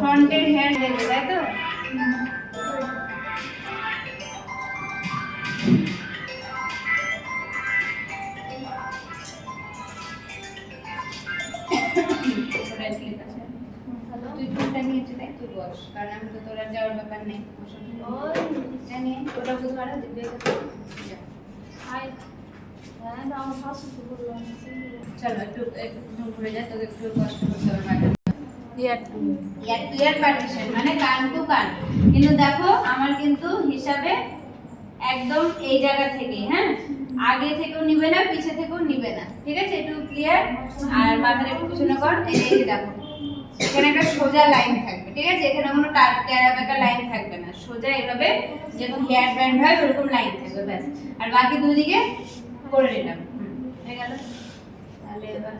ফ্রন্টের হেয়ার দেবে তাই তো? তুই কোনটা নিয়েছিস দেখ, তুই বস, কারণ আমি তো তোরা যাওয়ার ব্যাপার নেই। জানি ওটা বুঝবার দিবে। চলো একটু ঘুরে যায়, তোকে একটু কষ্ট করতে হবে। ইয়ার পার্টিশন মানে কান টু কান, কিন্তু দেখো আমার কিন্তু হিসাবে একদম এই জায়গা থেকে, হ্যাঁ, আগে থেকেও নিবে না, পিছে থেকেও নিবে না, ঠিক আছে? একটু ক্লিয়ার। আর মাথাটা একটু পিছনে কর। এই যে দেখো এখানে একটা সোজা লাইন থাকবে, ঠিক আছে? এখানে কোনো টেরা বেঁকা লাইন থাকবে না, সোজা এভাবে যেরকম হেয়ার ব্যান্ড হয় ওরকম লাইন থাকবে, ব্যাস। আর বাকি দুই দিকে করে নিলাম, হয়ে গেল। তাহলে এবার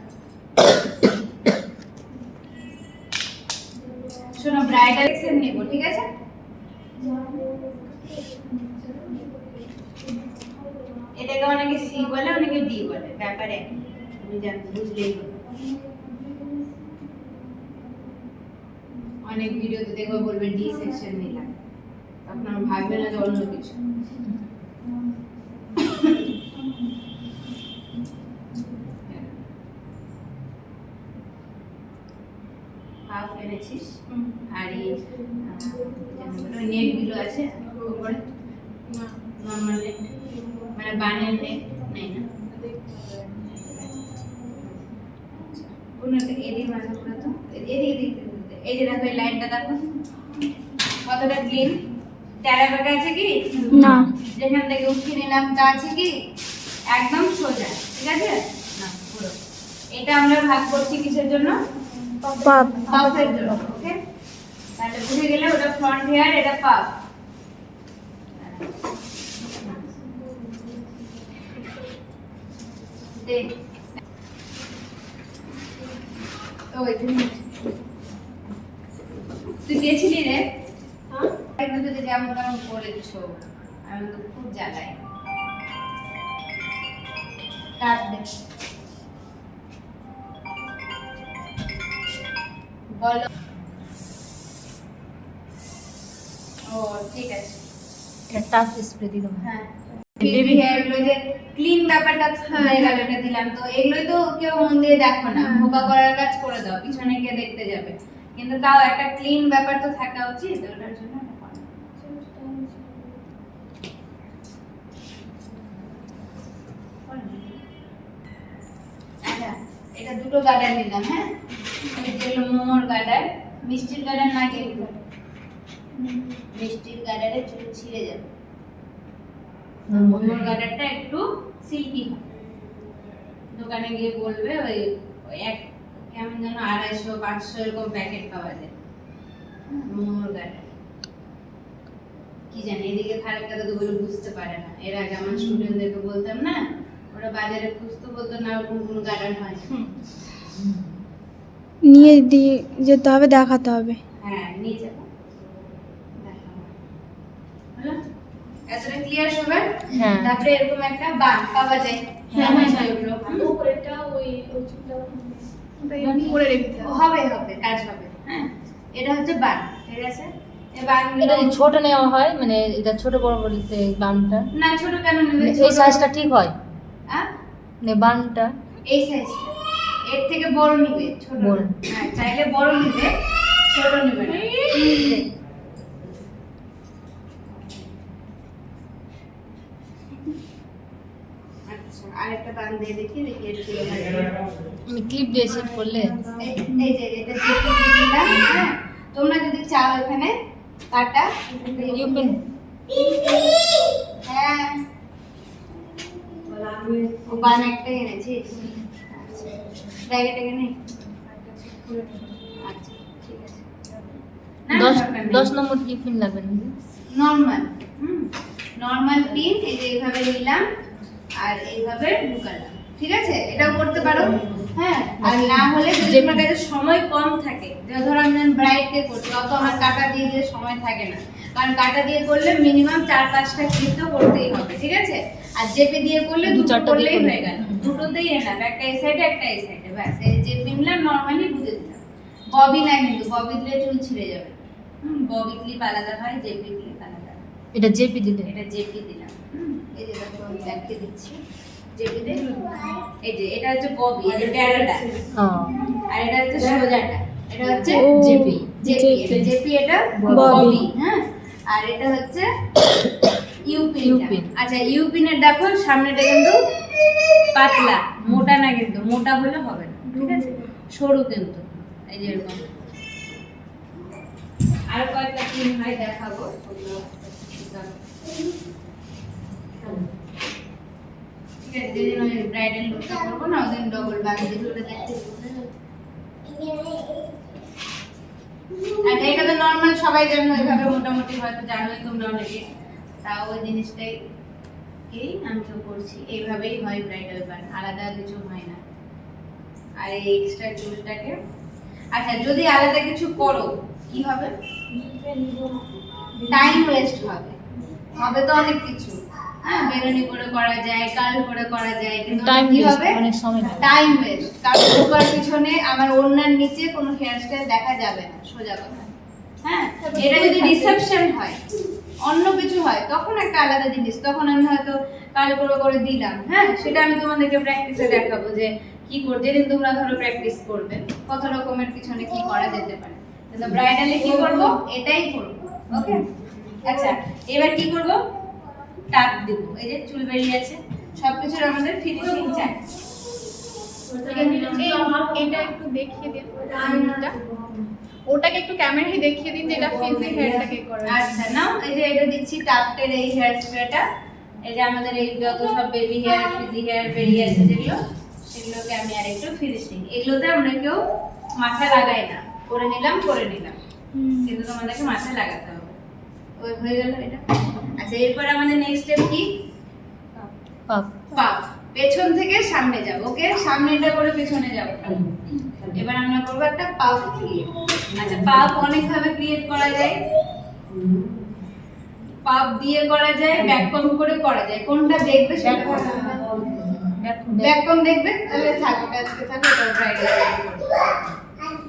শোনো, ব্রাইডাল সেট নেব, ঠিক আছে? এটাকে অনেকে সি বলে, অনেকে ডি বলে, ব্যাপারে তুমি জানতে বুঝলেই হলো। অনেক ভিডিওতে দেখবো বলবে ডি সেকশন নিলাম, তখন আমার ভাববে না যে অন্য কিছু। হাফ এনেছিস, আর এই নেট গুলো আছে উপরে, নরমাল নেট মানে বানের নেট নেই না, কোনটা এদিকে মাঝে করে তো এদিকে। এই যে দেখো এই লাইনটা দেখো কতটা ক্লিন, টেরা বেঁকা আছে কি না? যেখান থেকে উঠিয়ে নিলাম তা আছে কি? একদম সোজা, ঠিক আছে? না পুরো। এটা আমরা ভাগ করছি কিসের জন্য? পাফের জন্য, ওকে? তাহলে বুঝে গেলে ওটা ফ্রন্ট হেয়ার, এটা পাফ। দেখ তো এখানে তুই গেছিলি রে? হ্যাঁ, এগুলো যদি যেমন তেমন করেছো, আমি তো খুব জ্বালাই। কাট দে, বলো। ও ঠিক আছে, টাচ স্প্রে দিলাম। হ্যাঁ বেবি হেয়ার গুলো যে ক্লিন ব্যাপারটা হয়ে গেল, এটা দিলাম। তো এগুলোই তো কেউ মন দিয়ে দেখো না, ভোকা করার কাজ করে দাও, পিছনে কে দেখতে যাবে? কিন্তু তাও একটা ক্লিন ব্যাপার তো থাকা উচিত, ওটার জন্য আচ্ছা। এটা দুটো গার্ডার নিলাম, হ্যাঁ? যেগুলো মোমোর গার্ডার, মিষ্টির গার্ডার না, যেগুলো মিষ্টির গার্ডারে চুল ছিঁড়ে যাবে। মোমোর গার্ডারটা একটু সিল্কি হয়, দোকানে গিয়ে বলবে ওই এক কেমন যেন 250-500 এরকম প্যাকেট পাওয়া যায় মোমোর গার্ডার। কি জানি এদিকে ফারাক্কা তো ওগুলো বুঝতে পারে না। এর আগে আমার স্টুডেন্টদেরকে বলতাম না, ওরা বাজারে খুঁজতে বলতো না ওরকম কোনো গার্ডার হয় না। নিয়ে দিয়ে যেতে হবে, দেখাতে হবে। হ্যাঁ নিয়ে যাবো, হলো? এতটা ক্লিয়ার সবার? হ্যাঁ। তারপরে এরকম একটা বান পাওয়া যায়, হ্যাঁ হ্যাঁ, উপরেরটা ওই চুলটা করে রেখেছে, হবে হবে, কাজ হবে। হ্যাঁ এটা হচ্ছে বান, ঠিক আছে? এই বানগুলো এটা ছোট নেওয়া হয়, মানে এটা ছোট বড় বলতে বানটা না, ছোট কেন নেবে? এই সাইজটা ঠিক হয় হ্যাঁ মানে বানটা এই সাইজটা, এর থেকে বড় নিবে, ছোট বড়। না। হ্যাঁ চাইলে বড় নিবে, ছোট নিবে না। আচ্ছা আরেকটা বান দিয়ে দেখি, দেখি এর ছিল না। ক্লিপ দিয়ে সেট করলে এই যে এটা চেপে দিলাম, হ্যাঁ? তোমরা যদি চাও এখানে কাটা ইউপিন হ্যাঁ, ও বান একটা এনেছিস? আচ্ছা জায়গাটাকে নেই, আচ্ছা ঠিক আছে। 10 নম্বর টিফিন লাগবে নাকি? নরমাল, নরমাল পিন এই যে এইভাবে নিলাম আর এইভাবে ঢুকালাম, ঠিক আছে? এটাও করতে পারো, হ্যাঁ? আর না হলে যদি তোমার কাছে সময় কম থাকে, ধরো আমি ব্রাইড কে করছি, অত আমার কাটা দিয়ে দিয়ে সময় থাকে না, কারণ কাটা দিয়ে করলে মিনিমাম 4-5টা ক্লিপ তো করতেই হবে, ঠিক আছে? আর জেপে দিয়ে করলে দুটো করলেই হয়ে গেল, দুটোতেই এনাফ, একটা এই সাইডে একটা এই সাইডে, ব্যাস। এই যে পিনলাম নরমালি বুঝে দিলাম। ববি না কিন্তু ববি দিলে চুল ছিঁড়ে যাবে। ববি ক্লিপ আলাদা হয়, জেপি ক্লিপ আলাদা হয়। এটা জেপি দিলে এটা জেপি দিলাম। এই যে দেখো আমি দেখিয়ে দিচ্ছি। জেপি দে। এই যে এটা হচ্ছে ববি, এটা ট্যারাটা। হ্যাঁ আর এটা হচ্ছে সোজাটা। এটা হচ্ছে ও, জেপি। জেপি, এটা জেপি, এটা ববি। ববি, হ্যাঁ। আর এটা হচ্ছে ইউপিন। ইউপিন। আচ্ছা, ইউপিনের দেখো সামনেটা কিন্তু পাতলা, মোটা না, কিন্তু মোটা হলে হবে না, ঠিক আছে, সরু কিন্তু এই যে এরকম। আর কয়েকটা পিন হয় দেখাবো। ঠিক আছে, যেদিন ওই ব্রাইডাল লুকটা করবো না, ওদিন ডবল বাকি যেগুলো দেখতে। আচ্ছা, এটা তো নর্মাল সবাই জানো, এইভাবে মোটামুটি হয়তো জানোই তোমরা অনেকে, তাও ওই জিনিসটাই আমি তো করছি। এইভাবেই হয় ব্রাইডাল বান, আলাদা কিছু হয় না। আর এই এক্সট্রা চুলটাকে, আচ্ছা যদি আলাদা কিছু করো কি হবে? টাইম ওয়েস্ট হবে। হবে তো অনেক কিছু, হ্যাঁ, বেরোনি করে করা যায়, কার্ল করে করা যায়, কিন্তু টাইম কি ওয়েস্ট, হবে? অনেক সময় লাগে। Time waste. কারণ উপর পিছনে আমার ওড়নার নিচে কোনো হেয়ার স্টাইল দেখা যাবে না, সোজা কথা। হ্যাঁ, এটা যদি রিসেপশন হয়, অন্য কিছু হয়, তখন একটা আলাদা জিনিস, তখন আমি হয়তো কাল করে দিলাম, হ্যাঁ, সেটা আমি তোমাদেরকে প্র্যাকটিসে দেখাবো যে কি করে, যেদিন তোমরা ধরো প্র্যাকটিস করবে কত রকমের পিছনে কি করা যেতে পারে। কিন্তু ব্রাইডালে কি করব? এটাই করব। ওকে, আচ্ছা এবার কি করব? টাক দেব। এই যে চুল বেরিয়ে আছে, সবকিছুর আমাদের ফিনিশিং চাই। এটা একটু দেখিয়ে দিন, আইনটা ওটাকে একটু ক্যামেরায় দেখিয়ে দিন, যেটা ফিজি হেয়ারটাকে করে। আচ্ছা নাও, এই যে এটা দিচ্ছি টাফটের এই হেয়ার স্প্রেটা। এই যে আমাদের এই যত সব বেবি হেয়ার, ফিজি হেয়ার বেরিয়ে আছে যেগুলো, সেগুলোকে আমি আর একটু ফিনিশিং, এগুলোতে আমরা কেউ মাথা লাগাই না, করে নিলাম, কিন্তু তোমাদেরকে মাথা লাগাতে হবে। ওই হয়ে গেল এটা। আচ্ছা, এরপর আমাদের নেক্সট স্টেপ কি? পাপ পাফ। পেছন থেকে সামনে যাব। ওকে, সামনেটা করে পেছনে যাব। এবার আমরা করব একটা পাফ ক্রিয়েট। আচ্ছা, পাফ অনেক ভাবে ক্রিয়েট করা যায়। পাফ দিয়ে করা যায়, ব্যাককম করে করা যায়। কোনটা দেখবে সেটা বলো। ব্যাককম দেখবে, তাহলে থাকো, আজকে থাকো, এটা ব্রাইডাল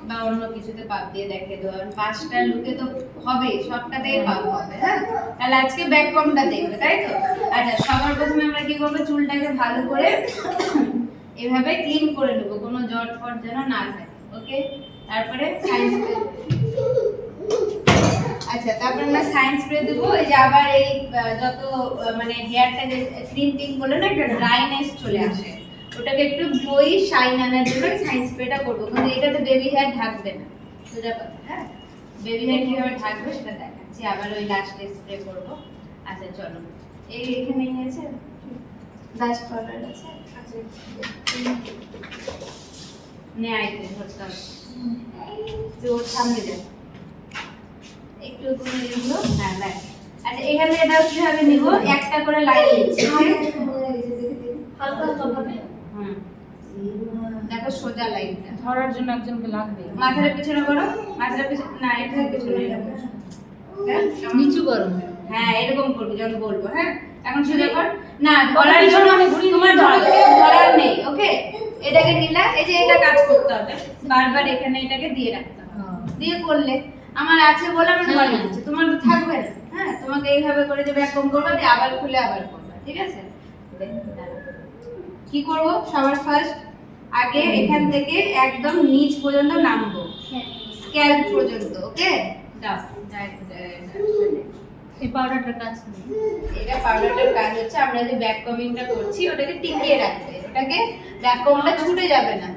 বা অন্য কিছুতে পাপ দিয়ে দেখিয়ে দেবো। আর পাঁচটা লুকে তো হবে, সবটাতেই পাপ হবে, হ্যাঁ। তাহলে আজকে ব্যাককমটা দেখবে, তাই তো? আচ্ছা, সবার প্রথমে আমরা কি করবো? চুলটাকে ভালো করে এভাবে ক্লিন করে নেবো, কোনো জট ফট যেন না থাকে। ওকে, তারপরে সাইন্স স্প্রে। আচ্ছা, তারপরে আমরা সাইন্স স্প্রে দেবো। এই যে আবার এই যত মানে হেয়ারটা যে ক্রিম্পিং বলে না, একটা ড্রাইনেস চলে আসে, ওটাকে একটু গ্লোই শাইন আনার জন্য সাইন্স স্প্রেটা করবো। কিন্তু এটাতে বেবি হেয়ার ঢাকবে না, সোজা কথা, হ্যাঁ। বেবি হেয়ার কিভাবে ঢাকবে সেটা দেখাচ্ছি। আবার ওই লাস্টে স্প্রে করবো। আচ্ছা চলো, এই এখানে নিয়েছে ডাস্ট পাউডার আছে। আচ্ছা, নে আইতে ধরতে হবে, তুই ওর সামনে যা একটু করে নিব। হ্যাঁ, লাইন। আচ্ছা, এখানে এটা কিভাবে নিব? একটা করে লাইন নিচ্ছি, হালকা হালকা ভাবে। হুম, দেখো সোজা লাইনটা ধরার জন্য একজনকে লাগবে। মাথার পিছনে করো, মাথার পিছনে না, এটা পিছনে এরকম। হ্যাঁ, নিচু করো। হ্যাঁ, এরকম করবি যখন বলবো। হ্যাঁ, এখন সোজা কর। না, ধরার জন্য তোমার ধরার নেই। ওকে, এটাকে নিলা, এই যে এটা কাজ করতে হবে, বারবার এখানে এটাকে দিয়ে রাখতে হবে। দিয়ে করলে আমার আছে বলে আমি ধরে দিচ্ছি, তোমার তো থাকবে না। হ্যাঁ, তোমাকে এইভাবে করে যে ব্যাককম করবা, দিয়ে আবার খুলে আবার করবা, ঠিক আছে? কি করব? সবার ফার্স্ট আগে এখান থেকে একদম নিচ পর্যন্ত নামবো, স্ক্যাল্প পর্যন্ত। ওকে, দাও এই পাউডারটার কাজ কি? এটা পাউডারটার কাজ হচ্ছে আমরা যে ব্যাক কমিংটা করছি ওটাকে টিকিয়ে রাখবে, ওটাকে ব্যাক কমটা ছুটে যাবে না।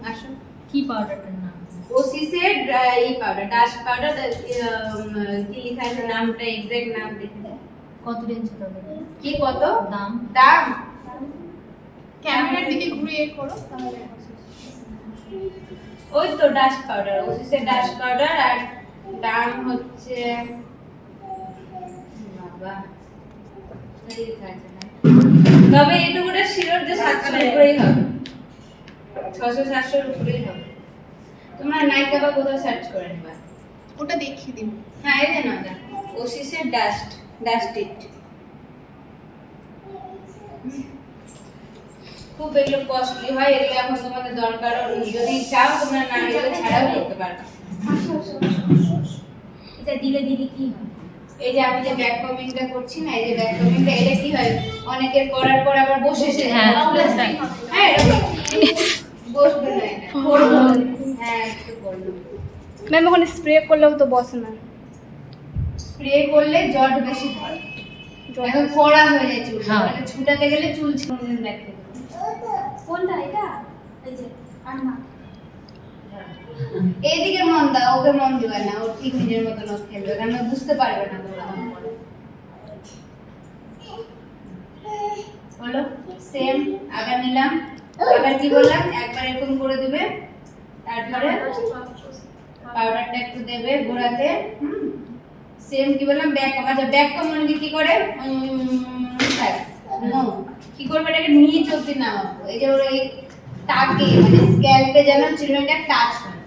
আসো, কি পাউডারটার নাম? ওসিসের এই পাউডার, ডাস্ট পাউডার, কি লেখা আছে নামটা, এক্সাক্ট নাম দেখে দাও। কত রেঞ্জ হবে? কি কত দাম? দাম? ক্যামেরার দিকে ঘুরিয়ে করো তাহলে। ওই তো ডাস্ট পাউডার, ওসিসের ডাস্ট পাউডার, আর দাম হচ্ছে বাবা এই লেখা আছে না, তবে এটুকুটা শিওর যে 700 এর উপরেই হবে, 600-700 এর উপরেই হবে। তোমরা নাইকা বা কোথাও সার্চ করে নেবা। ওটা দেখিয়ে দিন। হ্যাঁ, এই যে না, দেখো ওসিসের ডাস্টিট। খুব এগুলো কস্টলি হয়, এগুলো এখন তোমাদের দরকারও নেই। যদি চাও তোমরা না এগুলো ছাড়াও করতে পারবে। এটা দিলে দিদি কি হয়? এই যে আমি যে ব্যাক কমিংটা করছি না, এই যে ব্যাক কমিংটা, এটা কি হয় অনেকের করার পর আবার বসে হ্যাঁ, তাই। হ্যাঁ এরকম বসবে না এটা। হ্যাঁ একটু করলো। ম্যাম ওখানে স্প্রে করলেও তো বসে না। স্প্রে করলে জট বেশি ধরে, এখন কড়া হয়ে যায় চুল, হ্যাঁ। মানে ছুটাতে গেলে চুল ছিঁড়ে দেখে। কোনটা এটা? এই যে আর না, এইদিকে মন দাও, ওকে মন দিবে না, ও ঠিক নিজের মতন ও খেলবে, কারণ ও বুঝতে পারবে না প্রোগ্রাম করে। হলো সেম, আবার নিলাম, আবার কি বললাম, একবার এরকম করে দিবে, তারপরে পাউডারটা একটু দেবে গোড়াতে। সেম কি বললাম, ব্যাক আচ্ছা ব্যাক কমিউনিটি কি করে কি করবে, এটাকে নিচ অব্দি নামাবো, এই যে ওর এই টাকে মানে স্ক্যাল্পে যেন চিরুনিটা টাচ হয়,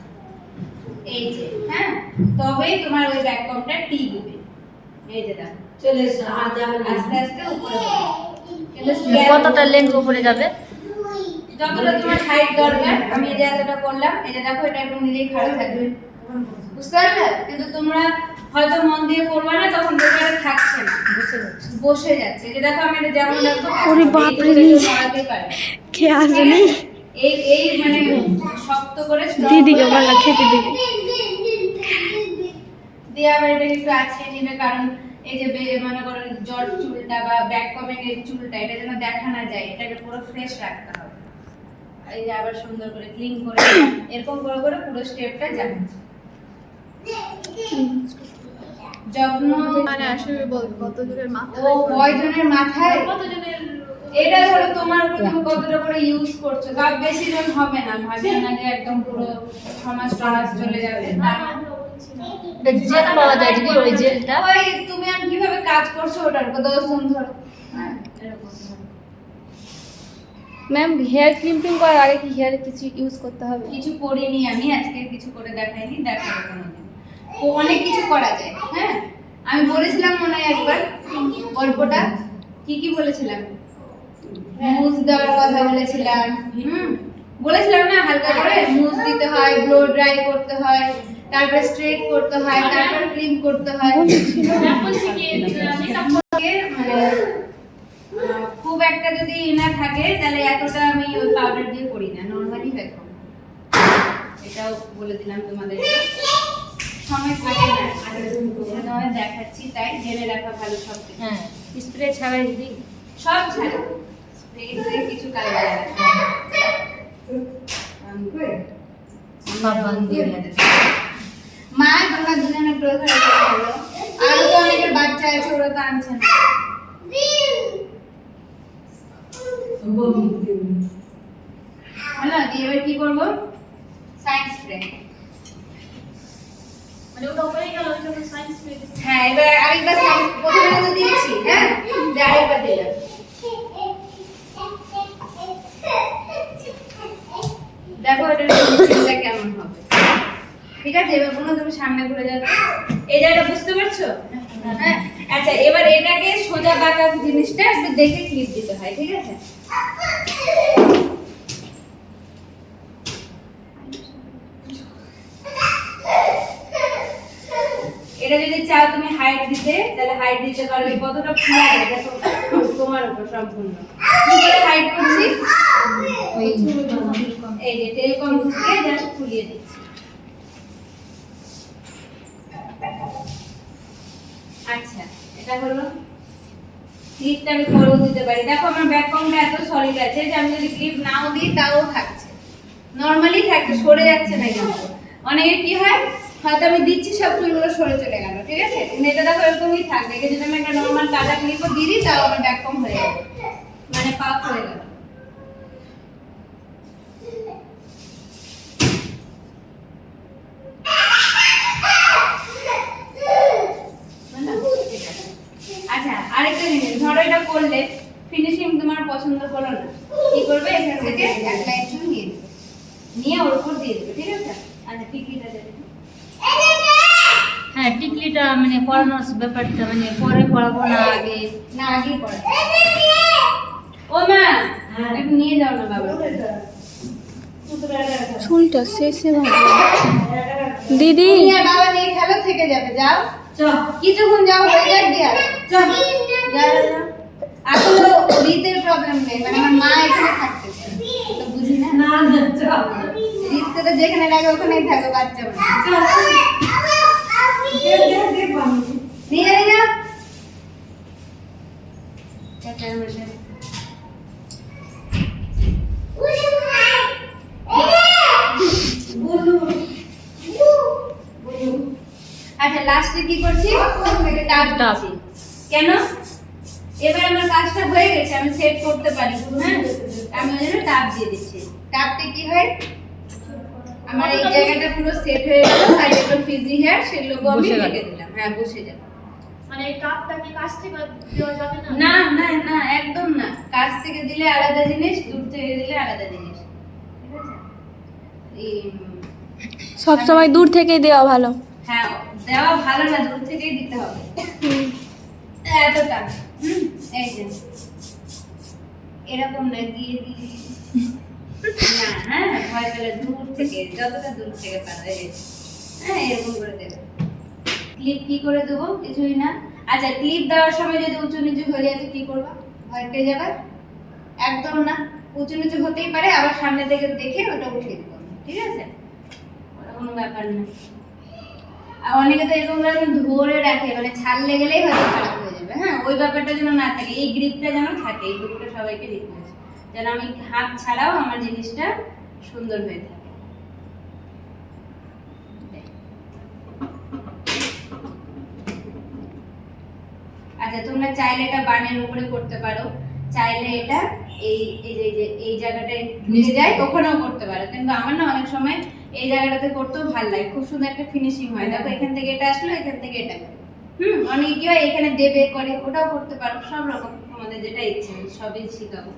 এই যে হ্যাঁ, তবেই তোমার ওই ব্যাক কমটা টিকবে। এই যে দেখো চলে এসো, আর যাবে আস্তে আস্তে উপরে যাবে। কিন্তু কতটা লেন্থ উপরে যাবে? যতটা তোমার হাইট দরকার, আমি এই যে এতটা করলাম, এই যে দেখো এটা একদম নিজেই খাড়া থাকবে, বুঝতে পারলে? কিন্তু তোমরা হয়তো মন দিয়ে করবে না, তখন দেখবে এটা থাকছে না, বসে যাচ্ছে। এই যে দেখো আমি এটা যেমন রাখবো, ওরে বাপরে, নাড়াতে পারি। কে আসেনি? এই এই মানে শক্ত করে strong দিদিকে করে বলা খেতে দিবি। দিয়ে আবার এটাকে একটু আছড়ে নিবে, কারণ এই যে মনে করো জট চুলটা বা ব্যাক কমিং এর চুলটা, এটা যেন দেখা না যায়, এটাকে পুরো ফ্রেশ রাখতে হবে। এই যে আবার সুন্দর করে ক্লিন করে এরকম করে করে পুরো স্টেপটা যাবে। যত্ন মানে আসলে বলবো কতজনের মাথা ও কয়জনের মাথায়, এটা ধরো তোমার উপর তুমি কতটা করে ইউজ করছো, কার বেশি জন হবে না, ভাবে না যে একদম পুরো সমাজ টমাজ চলে যাবে, তা না। এটা জেল পাওয়া যায় যদি ওই জেলটা। ওই তুমি আর কিভাবে কাজ করছো ওটার উপর 10 জন ধরো, হ্যাঁ এরকম। ম্যাম হেয়ার ক্লিপিং করার আগে কি হেয়ারে কিছু ইউজ করতে হবে? কিছু করিনি আমি, আজকে কিছু করে দেখাইনি, দেখাবো কোনোদিন। ও অনেক কিছু করা যায়, হ্যাঁ আমি বলেছিলাম মনে হয় একবার গল্পটা, কি কি বলেছিলাম, মুজ দেওয়ার কথা বলেছিলাম, বলেছিলাম না, হালকা করে মুজ দিতে হয়, ব্লো ড্রাই করতে হয়, তারপরে স্ট্রেট করতে হয়, তারপর ক্রিম করতে হয়। মানে খুব একটা যদি না থাকে তাহলে এতটা আমি ওই পাউডার দিয়ে করি না, নরমালি হয়। এটাও বলে দিলাম তোমাদের, সময় থাকে না, আগে তোমাদের দেখাচ্ছি, তাই জেনে রাখা ভালো সব কিছু। হ্যাঁ, স্প্রে ছাড়াই যদি সব ছাড়া স্প্রে দিয়ে কিছু কাজ লাগে না। সাবান দিয়ে মা তোমরা দুজনে একটু ওখানে চলো, আরো তো অনেকের বাচ্চা আছে, ওরা তো আনছে না। হলো, দিয়ে এবার কি করবো, সায়েন্স স্প্রে। মানে ওটা উপরে গেল, ওই জন্য সায়েন্স স্প্রে। হ্যাঁ এবার আরেকবার সায়েন্স, প্রথমে তো দিয়েছি, হ্যাঁ দিয়ে আরেকবার দিলাম। দেখো এটা ফিনিশিংটা কেমন হবে, ঠিক আছে? এবার কোনো তুমি সামনে ঘুরে যাও, এই জায়গাটা বুঝতে পারছো? হ্যাঁ আচ্ছা, এবার এটাকে সোজা বাঁকা জিনিসটা একটু দেখে ক্লিপ দিতে হয়, ঠিক আছে? এটা যদি চাও তুমি হাইট দিতে, তাহলে হাইট দিতে পারবে, কতটা ফুলে যায় দেখো তোমার উপর সম্পূর্ণ। কি করে হাইট করছি, ওই এই যে টেলিকম থেকে জাস্ট ফুলিয়ে দিচ্ছি। আচ্ছা এটা হলো ক্লিপটা, আমি পরেও দিতে পারি। দেখো আমার ব্যাক কমটা এত সলিড আছে যে আমি যদি ক্লিপ নাও দিই তাও থাকছে, নরমালি থাকছে, সরে যাচ্ছে না। কিন্তু অনেকে কি হয়, হয়তো আমি দিচ্ছি সব চুলগুলো সরে চলে গেল, ঠিক আছে? কিন্তু এটা দেখো এরকমই থাকবে, এটা যদি আমি একটা নরমাল টাটা ক্লিপও দিয়ে দিই তাও আমার ব্যাক কম হয়ে যাবে, মানে পাফ হয়ে গেল। আচ্ছা আরেকটা জিনিস, ধরো এটা করলে ফিনিশিং তোমার পছন্দ হলো না, কি করবে, এখান থেকে এক লাইন চুল নিয়ে নেবে, নিয়ে ওর উপর দিয়ে দেবে, ঠিক আছে? আচ্ছা টিকলিটা দেবে, হ্যাঁ, টিকলিটা মানে পরানোর ব্যাপারটা মানে পরে পরাবো না আগে? না আগেই পড়া। ও মা একটু নিয়ে যাও না বাবা, চুলটা শেষে ভালো দিদি তুমি আর বাবা নিয়ে খেলো, থেকে যাবে, যাও কিছুক্ষণ যাও, হয়ে যাক দিয়ে আসলে রীতের প্রবলেম নেই, মানে আমার মা এখানে থাকতে চায়, তো বুঝি না রীতকে তো যেখানে লাগে ওখানেই থাকো, বাচ্চা নিয়ে যাও আচ্ছা লাস্টে কি করছি, টাপ দিচ্ছি। কেন? এবার আমার কাজটা হয়ে গেছে, আমি সেট করতে পারি, হ্যাঁ আমি ওই জন্য টাপ দিয়ে দিচ্ছি। টাপতে কি হয়, আমার এই জায়গাটা পুরো সেট হয়ে গেল, আর একটু ফিজি হেয়ার সেগুলো আমি রেখে দিলাম, হ্যাঁ বসে যাবে। মানে এই কাপটা কি কাছ থেকে দেওয়া যাবে না? না না না একদম না, কাছ থেকে দিলে আলাদা জিনিস, দূর থেকে দিলে আলাদা জিনিস, ঠিক আছে? এই সব সময় দূর থেকেই দেওয়া ভালো। হ্যাঁ দেওয়া ভালো না, দূর থেকেই দিতে হবে। এতটা এই যে এরকম না দিয়ে দিয়ে না, হ্যাঁ ভয় পেলে দূর থেকে, যতটা দূর থেকে পারবে, হ্যাঁ এরকম করে দেবে। ক্লিপ কি করে দেবো, কিছুই না। আচ্ছা ক্লিপ দেওয়ার সময় যদি উঁচু নিচু হয়ে যায় তো কি করবা, ভয় পেয়ে যাবে? একদম না, উঁচু নিচু হতেই পারে, আবার সামনে থেকে দেখে ওটা উঠিয়ে দেবো, ঠিক আছে? ওটা কোনো ব্যাপার না। আর অনেকে তো এরকম ধরে রাখে, মানে ছাড়লে গেলেই হয়তো খারাপ হয়ে যাবে, হ্যাঁ ওই ব্যাপারটা যেন না থাকে, এই গ্রিপটা যেন থাকে, এই গ্রিপটা সবাইকে রিকোয়েস্ট, যেন আমি হাত ছাড়াও আমার জিনিসটা সুন্দর হয়ে থাকে। আচ্ছা তোমরা চাইলে এটা বানের উপরে করতে পারো, চাইলে এটা এই এই যে এই জায়গাটায় নিচে যায় ওখানেও করতে পারো, কিন্তু আমার না অনেক সময় এই জায়গাটাতে করতেও ভালো লাগে, খুব সুন্দর একটা ফিনিশিং হয়। দেখো এখান থেকে এটা আসলো, এখান থেকে এটা গেল, অনেকে কি হয় এখানে দেবে করে, ওটাও করতে পারো, সব রকম তোমাদের যেটা ইচ্ছে সবই শিখাবো।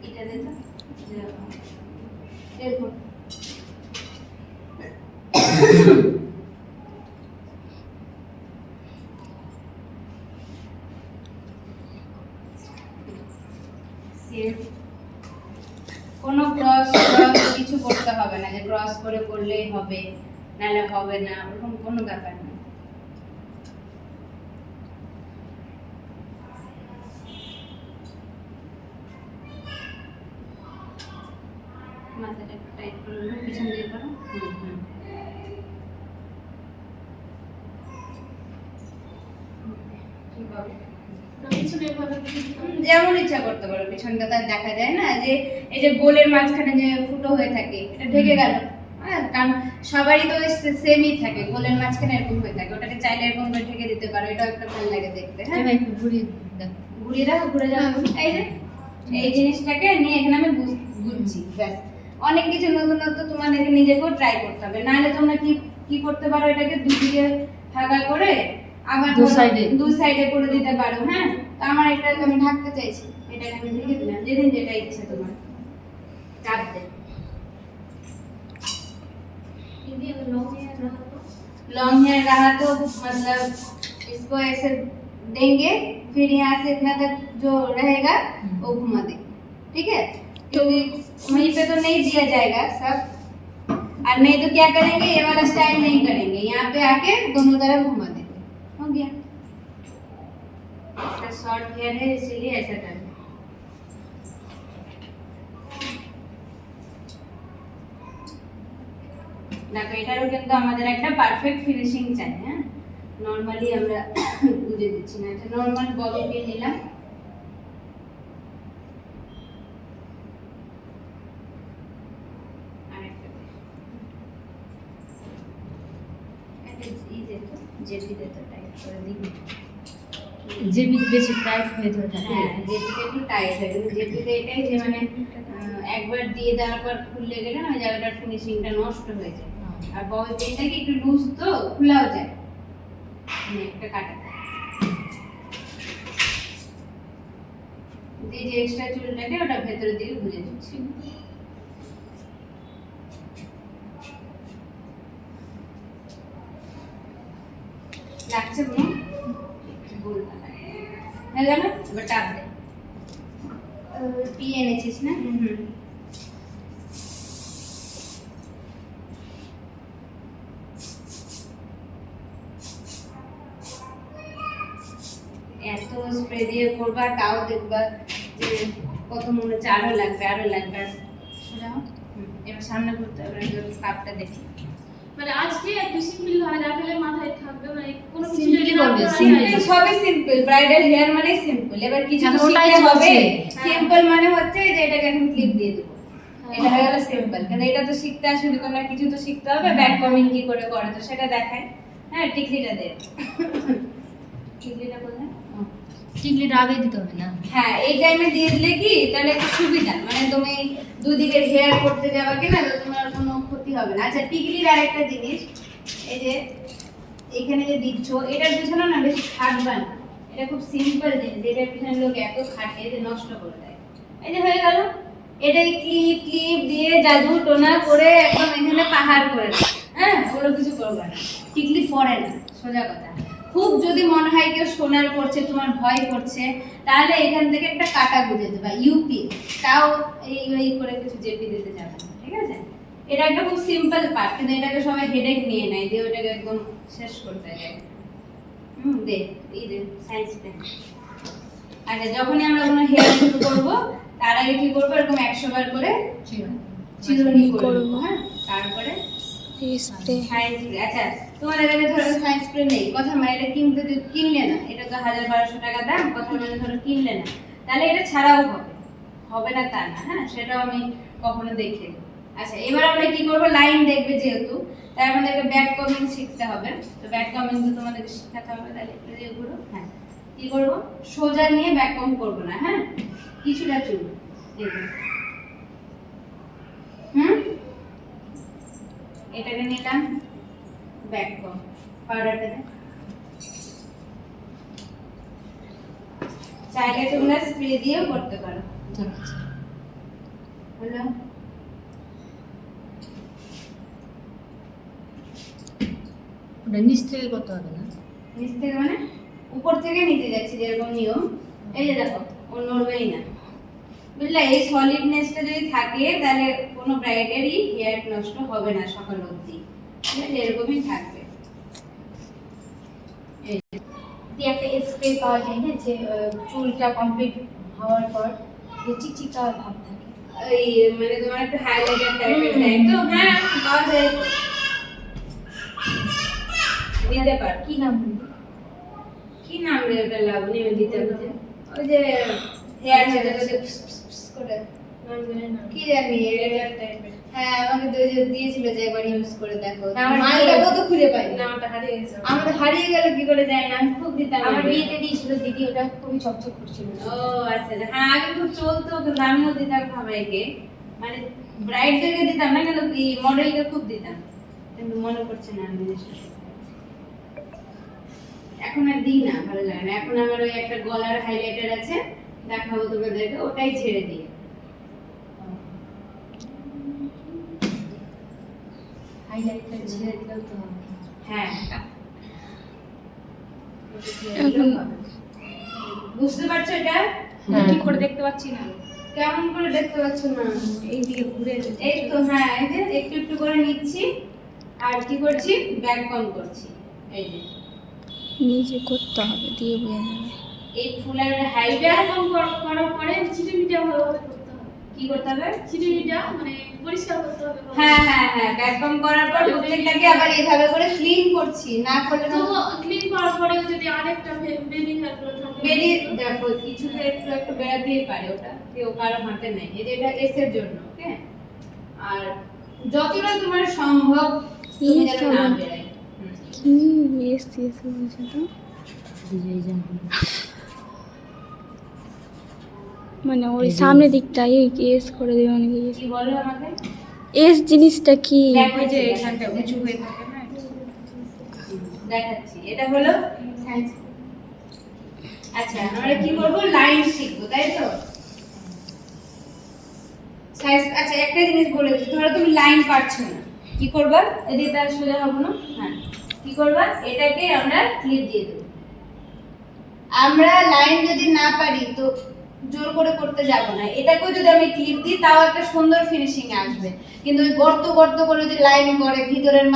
এটা দেখো দেখো কোনো ক্রস কিছু করতে হবে না, যে ক্রস করে করলেই হবে নাহলে হবে না, ওরকম কোনো ব্যাপার না। মাথাটা একটু টাইট করে নেবো, পিছন দিয়ে করো, ঠিক হবে। যেমন ইচ্ছা করতে পারো, পিছনটা তার দেখা যায় না, যে এই যে গোলের মাঝখানে যে ফুটো হয়ে থাকে এটা ঢেকে গেল, হ্যাঁ কারণ সবারই তো সেমই থাকে, গোলের মাঝখানে এরকম হয়ে থাকে, ওটাকে চাইলে এরকম করে ঢেকে দিতে পারো, এটাও একটা ভালো লাগে দেখতে। হ্যাঁ একটু ঘুরিয়ে দাও। ঘুরিয়ে রাখো, ঘুরে যাও। এই যে এই জিনিসটাকে নিয়ে এখানে আমি বুঝছি, ব্যাস। অনেক কিছু নতুন নতুন তোমাদেরকে নিজেকেও ট্রাই করতে হবে, নাহলে তোমরা কি কি করতে পারো, এটাকে দুদিকে ফাঁকা করে আবার দু সাইডে করে দিতে পারো, হ্যাঁ তো আমার এটা আমি ঢাকতে চাইছি, এটাকে আমি ঢেকে দিলাম, যেদিন যেটা ইচ্ছা তোমার চাপ দে। लॉन्ग हेयर रहा तो मतलब इसको ऐसे देंगे, फिर यहाँ से इतना तक जो रहेगा वो घुमा देंगे, ठीक है? क्योंकि वहीं पे तो नहीं दिया जाएगा सब, और नहीं तो क्या करेंगे, ये वाला स्टाइल नहीं करेंगे, यहाँ पे आके दोनों तरफ घुमा देंगे, हो गया। शॉर्ट हेयर है इसीलिए ऐसा करना। দেখো এটারও কিন্তু আমাদের একটা পারফেক্ট ফিনিশিং চাই, হ্যাঁ নরমালি আমরা বুঝে দিচ্ছি না, এটা নরমাল ববি পিন নিলাম, আরেকটা একটা জেপিতে তো টাইট করে দিই, জেপি বেশি টাইট হয়ে ধরে থাকে। হ্যাঁ জেপিতে একটু টাইট হয়, কিন্তু জেপিতে এটাই যে মানে একবার দিয়ে দেওয়ার পর খুললে গেলে না ওই জায়গাটার ফিনিশিংটা নষ্ট হয়ে যায়, আর ববি পিনটা কি একটু লুজ তো খোলাও যায়, মানে একটা কাটা দিয়ে যে এক্সট্রা চুলটাকে ওটা ভেতরের দিকে গুজে দিচ্ছি। আচ্ছা বোন হয়ে গেল, এবার টাপ দে। পি এনেছিস না? এত স্প্রে দিয়ে করবা, তাও দেখবা যে কত মনে হচ্ছে আরো লাগবে আরো লাগবে। সোজা হও। এবার সামনে করতে হবে, কাপটা দেখি। মানে আজকে একটু সিম্পল ভাবে রাখলে মাথায় থাকবে, মানে কোনো কিছু Simple যদি করবে, না simple। হয় সবই সিম্পল, ব্রাইডাল হেয়ার মানে সিম্পল। এবার কিছু এখন তো ওটাই শিখতে হবে। চলছে। সিম্পল মানে হচ্ছে যে এটাকে এখন ক্লিপ দিয়ে দেবো, এটা হয়ে গেল সিম্পল। কারণ এটা তো শিখতে আসলে তোমরা কিছু তো শিখতে হবে, ব্যাক কমিং কি করে করে তো সেটা দেখায়। হ্যাঁ, টিকলিটা দে। টিকলিটা কোথায়? টিকলিটা আগে দিতে হবে না? হ্যাঁ, এই টাইমে দিয়ে দিলে কি তাহলে একটু সুবিধা, মানে তুমি দুদিকে হেয়ার করতে যাবে কিনা তো তোমার কোনো ক্ষতি হবে না। আচ্ছা, টিকলির আরেকটা জিনিস, এই যে এখানে যে দিচ্ছ এটার পিছনে না বেশি খাটবা না, এটা খুব সিম্পল জিনিস, এটার পিছনে লোক এত খাটে যে নষ্ট করে দেয়। এই যে হয়ে গেল, এটাই ক্লিপ ক্লিপ দিয়ে জাদু টোনা করে একদম এখানে পাহাড় করে দেয়। হ্যাঁ, ওগুলো কিছু করবে না, টিকলি পড়ে না, সোজা কথা। খুব যদি মনে হয় কেউ সোনার করছে, তোমার ভয় করছে, তাহলে এখান থেকে একটা কাটা গুঁজে দেবা, ইউপি, তাও এই করে কিছু জেপি দিতে যাবে না, ঠিক আছে? এটা একটা খুব সিম্পল পার্ট, কিন্তু এটাকে সবাই হেডেক নিয়ে নেয়, দিয়ে ওটাকে একদম শেষ করতে যায়। দে এই দে সায়েন্স পেন। আচ্ছা, যখনই আমরা কোনো হেয়ার শুরু করবো তার আগে কি করবো, এরকম 100 বার করে চিরুনি করবো। হ্যাঁ, তারপরে স্প্রে সায়েন্স স্প্রে। আচ্ছা, তোমাদের কাছে ধরো সায়েন্স স্প্রে নেই, কথা মানে এটা কিনলে না, এটা তো 1000-1200 টাকা দাম, কথা মানে ধরো কিনলে না, তাহলে এটা ছাড়াও হবে না তা না। হ্যাঁ, সেটাও আমি কখনো দেখে। আচ্ছা, এবার আমরা কি করব, লাইন দেখবে যেহেতু, তাই আমাদেরকে ব্যাক কমিং শিখতে হবে। তো ব্যাক কমিং তো তোমাদেরকে শেখাতে হবে, তাহলে এগুলো হ্যাঁ কি করব, সোজা নিয়ে ব্যাক কম করব না। হ্যাঁ, কিছুটা চুল এই যে। এটাকে নিলাম ব্যাক কম, পাউডারটা দে। চাইলে তোমরা স্প্রে দিয়েও করতে পারো। ঠিক আছে। হলো, ওটা নিচ থেকে করতে হবে না? নিচ থেকে মানে উপর থেকে নিতে যাচ্ছি যেরকম নিয়ম। এই যে দেখো, ও নড়বেই না, বুঝলে? এই সলিডনেসটা যদি থাকে তাহলে কোনো ব্রাইডেরই হেয়ার নষ্ট হবে না সকাল অবধি, ঠিক আছে? এরকমই থাকবে। এই দিয়ে একটা স্প্রে পাওয়া যায় না, যে চুলটা কমপ্লিট হওয়ার পর যে চিকচিকা ভাব থাকে। এই মানে তোমার একটা হাইলাইটার টাইপের দেয় তো? হ্যাঁ, পাওয়া যায়, নিতে পার। কি নাম বলবো? কি নাম রে ওটা, লাবণী দিতে হবে, ওই যে হেয়ার যেটা করে কি জানি এর টাইপের। হ্যাঁ, আমাকে তো যে দিয়েছিল যে একবার ইউজ করে দেখো, আমার মালটাও তো খুঁজে পাই না, নামটা হারিয়ে গেছে। আমাদের হারিয়ে গেল কি করে যায় না, আমি খুব দিতাম আমার আগে। বিয়েতে দিয়েছিল দিদি, ওটা খুবই চকচক করছিল। ও আচ্ছা আচ্ছা, হ্যাঁ আগে খুব চলতো, কিন্তু আমিও দিতাম সবাইকে, মানে ব্রাইডদেরকে দিতাম না, কিন্তু মডেলকে খুব দিতাম, কিন্তু মনে পড়ছে না আমি জিনিসটা। এখন আর দিই না, ভালো লাগে না। এখন আমার ওই একটা গলার হাইলাইটার আছে, দেখাবো তোমাদেরকে, ওটাই ছেড়ে দিই। হাইলাইটটা ছেড়ে দিলেও তো হবে। হ্যাঁ, এখন- বুঝতে পারছো এটা? হ্যাঁ। ঠিক করে দেখতে পাচ্ছি না। কেমন করে দেখতে পাচ্ছ না? এইদিকে ঘুরে এই তো, হ্যাঁ, এই যে একটু একটু করে নিচ্ছি, আর কি করছি, ব্যাক কম করছি। এই যে নিজে করতে হবে, দিয়ে বোঝা যাবে। এই ফুলের হাইটা এরকম করার পরে চিরুনিটা ভালোভাবে করতে হবে। কি করতে হবে? চিরুনিটা মানে পরিষ্কার করতে হবে। হ্যাঁ হ্যাঁ হ্যাঁ, ব্যাক কম করার পর প্রত্যেকটাকে আবার এইভাবে করে ক্লিন করছি, না করলে তো তো ক্লিন করার পরেও যদি আরেকটা বেবি হেয়ার গুলো থাকে, বেরিয়ে, দেখো কিছু তো একটু একটু বেরাতেই পারে, ওটা কেউ কারো হাতে নেই। এই যে এটা এসের জন্য, ওকে? আর যতটা তোমার সম্ভব তুমি যেন না বেরাই। কি এসছি বুঝে তো, বুঝেই যাবে। মানে ওই সামনের দিকটা এস করে দেবে অনেকে। কি বলো আমাকে? এস জিনিসটা কি? দেখো যে এখানটা উঁচু হয়ে থাকে না, দেখাচ্ছি, এটা হলো সায়েন্স। আচ্ছা, আমরা কি করব, লাইন শিখবো, তাই তো? সায়েন্স। আচ্ছা, একটা জিনিস বলে দিচ্ছি, ধরো তুমি লাইন পারছো না, কি করবা? এদিকে তার সোজা হবো না, হ্যাঁ কি করবা, এটাকে আমরা ক্লিপ দিয়ে দেবো। আমরা লাইন যদি না পারি তো জোর করে করতে যাব না, এটাকেও যদি আমি ক্লিপ দিই তাও একটা সুন্দর ফিনিশিং আসবে। কিন্তু ওই গর্ত গর্ত করে যে লাইন করে ভিতরের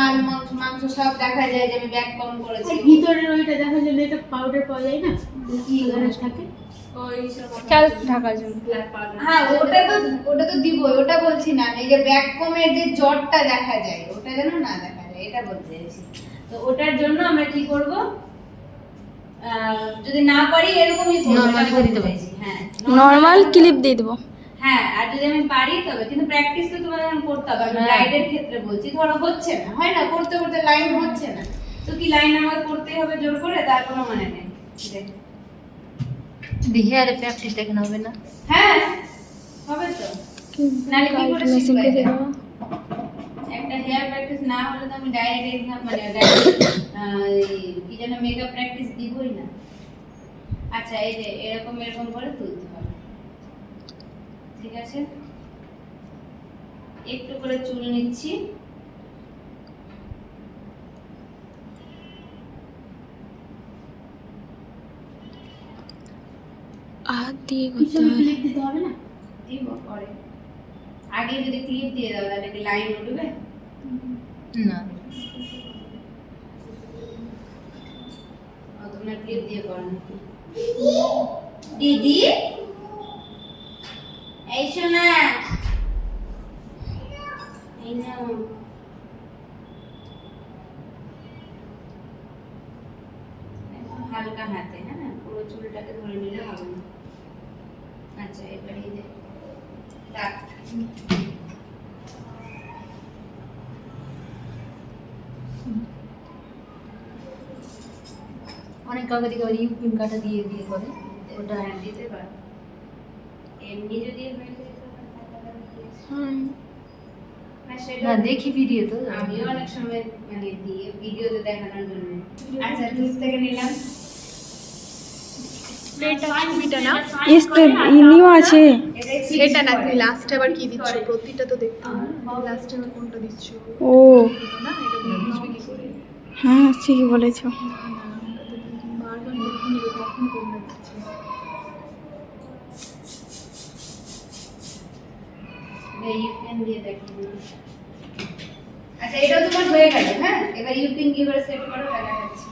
মাংস সব দেখা যায় যে আমি ব্যাক কম করেছি। ভিতরের ওইটা দেখার জন্য একটা পাউডার পাওয়া যায় না, কি থাকে ওই চাল ঢাকার জন্য। Black powder. হ্যাঁ ওটা তো দিবই, ওটা বলছি না, এই যে ব্যাক কমের যে জটটা দেখা যায় ওটা যেন না দেখা যায়, এটা বলতে চাইছি। তো ওটার জন্য আমরা কি করব, যদি না পারি এরকমই করব, Normal এটা করে বলতে দিতে চাইছি। হ্যাঁ নরমাল ক্লিপ দিয়ে দেবো। হ্যাঁ, আর যদি আমি পারি তবে, কিন্তু প্র্যাকটিস তো তোমাদের এখন করতে হবে। আমি হ্যাঁ। ব্রাইডের ক্ষেত্রে বলছি, ধরো হচ্ছে না, হয় না, করতে করতে লাইন হচ্ছে না, তো কি লাইন আমাকে করতেই হবে জোর করে, তার কোনো মানে নেই। হেয়ারে প্র্যাকটিস দেখানো হবে না? হ্যাঁ হবে তো, নালে কি করে মেশিন শিখবে করে এটা? দেবো। একটা হেয়ার প্র্যাকটিস না হলে তো আমি ডাইরেক্ট এক্সাম মানে ডাইরেক্ট কি যেন মেকআপ প্র্যাকটিস দিবই না। আচ্ছা এই যে এরকম এরকম করে তুলতে হবে, ঠিক আছে? একটু করে চুল নিচ্ছি, হাত দিয়ে করতে পিছনে হয়। ক্লিপ দিতে হবে না? দিব পরে। আগে যদি ক্লিপ দিয়ে দাও তাহলে কি লাইন উঠবে? না, তোমরা ক্লিপ দিয়ে করো নাকি? দিদি এই শোনা, এই নাও, হালকা হাতে, হ্যাঁ পুরো চুলটাকে ধরে নিলে হবে না। আচ্ছা এবার এই যে টাক, অনেক কাউকে দিকে ওই ইউপিন কাটা দিয়ে দিয়ে করে ওটা দিতে পারো। এমনি যদি হয়ে যায় না সেটা না, দেখি ভিডিও তো। আমিও অনেক সময় মানে দিয়ে ভিডিওতে দেখানোর জন্য। আচ্ছা দুধ থেকে নিলাম, ছবিটা না, স্প্রে ইনিও আছে। এটাই এটা না, তুমি লাস্টে আবার কি দিচ্ছ, প্রতিটা তো দেখতে হবে, লাস্টে আবার কোনটা দিচ্ছ ও না, এটা তুমি বুঝবে কি করে? হ্যাঁ ঠিকই বলেছো। বারবার দেখে নিবে কখন কোনটা দিচ্ছ। এই পেন দিয়ে দেখি। আচ্ছা এটাও তোমার হয়ে গেল, হ্যাঁ এবার ইউপিন কি করে সেট করো তা দেখাচ্ছি।